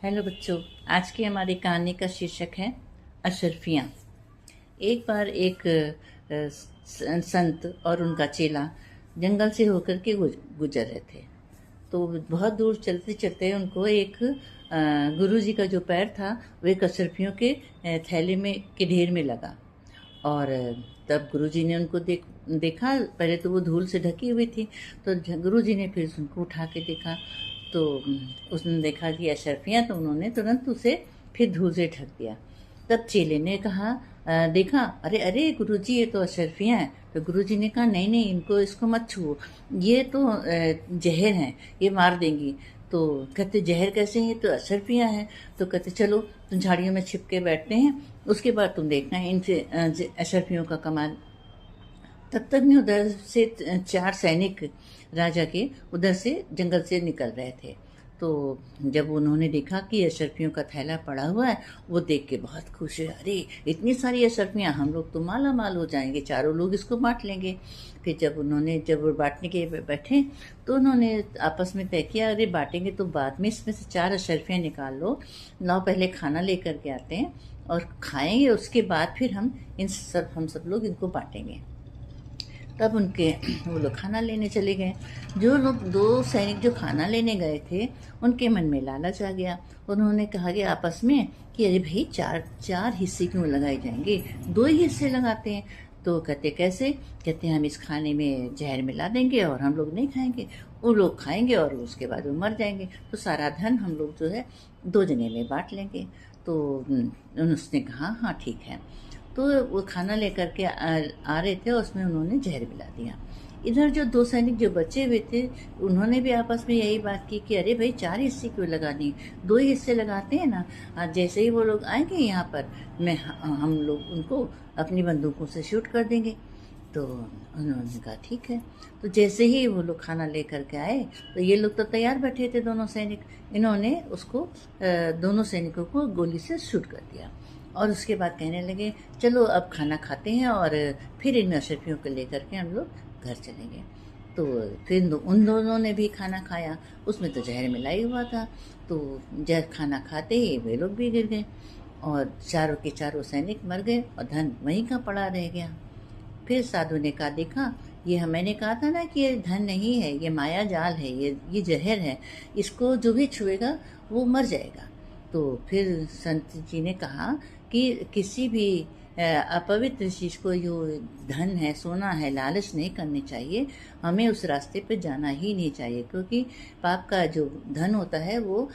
Hello बच्चों। आज की हमारी कहानी का शीर्षक है अशरफियाँ। एक बार एक संत और उनका चेला जंगल से होकर के गुजर रहे थे। तो बहुत दूर चलते चलते उनको एक गुरु जी का जो पैर था वो एक अशरफियों के थैले में के ढेर में लगा। और तब गुरुजी ने उनको देखा। पहले तो वो धूल से ढकी हुई थी, तो गुरुजी ने फिर उनको उठा के देखा। तो उसने देखा कि अशरफियाँ, तो उन्होंने तुरंत उसे फिर धूल से ढक दिया। तब चेले ने कहा, देखा, अरे अरे गुरुजी, ये तो अशरफियाँ हैं। तो गुरुजी ने कहा, नहीं नहीं, इसको मत छुओ, ये तो जहर हैं, ये मार देंगी। तो कहते, जहर कैसे, ये तो अशरफियाँ हैं। तो कहते, चलो तुम झाड़ियों में छिप के बैठते हैं, उसके बाद तुम देखना है इनसे अशरफियों का कमाल। तब तक में उधर से 4 सैनिक राजा के उधर से जंगल से निकल रहे थे। तो जब उन्होंने देखा कि अशरफियों का थैला पड़ा हुआ है, वो देख के बहुत खुश हुए। अरे इतनी सारी अशरफियाँ, हम लोग तो माला माल हो जाएंगे, चारों लोग इसको बांट लेंगे। फिर जब वो बांटने के बैठे, तो उन्होंने आपस में तय किया, अरे बांटेंगे तो बाद में, इसमें से 4 अशरफियाँ निकाल लो, लाओ पहले खाना लेकर के आते हैं और खाएंगे, उसके बाद फिर हम सब लोग इनको बांटेंगे। तब वो लोग खाना लेने चले गए। जो लोग 2 सैनिक जो खाना लेने गए थे, उनके मन में लालच आ गया। उन्होंने कहा कि आपस में कि अरे भाई, चार चार हिस्से क्यों लगाए जाएंगे, 2 ही हिस्से लगाते हैं। तो कहते, कैसे? कहते, हम इस खाने में जहर मिला देंगे और हम लोग नहीं खाएंगे, वो लोग खाएंगे और उसके बाद वो मर जाएंगे, तो सारा धन हम लोग जो है 2 जने में बांट लेंगे। तो उसने कहा, हाँ ठीक है। तो वो खाना लेकर के आ रहे थे, उसमें उन्होंने जहर मिला दिया। इधर जो 2 सैनिक जो बचे हुए थे, उन्होंने भी आपस में यही बात की कि अरे भाई, 4 हिस्से क्यों लगानी, 2 ही हिस्से लगाते हैं ना। जैसे ही वो लोग आएंगे यहाँ पर, हम लोग उनको अपनी बंदूकों से शूट कर देंगे। तो उन्होंने कहा ठीक है। तो जैसे ही वो लोग खाना लेकर के आए, तो ये लोग तो तैयार बैठे थे, दोनों सैनिक। इन्होंने दोनों सैनिकों को गोली से शूट कर दिया। और उसके बाद कहने लगे, चलो अब खाना खाते हैं और फिर इन अशरफियों को लेकर के हम लोग घर चलेंगे। तो फिर उन दोनों ने भी खाना खाया, उसमें तो जहर मिला ही हुआ था। तो जहर खाना खाते ही वे लोग भी गिर गए और चारों के चारों सैनिक मर गए और धन वहीं का पड़ा रह गया। फिर साधु ने कहा, देखा, ये मैंने कहा था ना कि ये धन नहीं है, ये माया जाल है, ये जहर है, इसको जो भी छुएगा वो मर जाएगा। तो फिर संत जी ने कहा कि किसी भी अपवित्र चीज़ को, जो धन है, सोना है, लालच नहीं करनी चाहिए। हमें उस रास्ते पे जाना ही नहीं चाहिए, क्योंकि पाप का जो धन होता है वो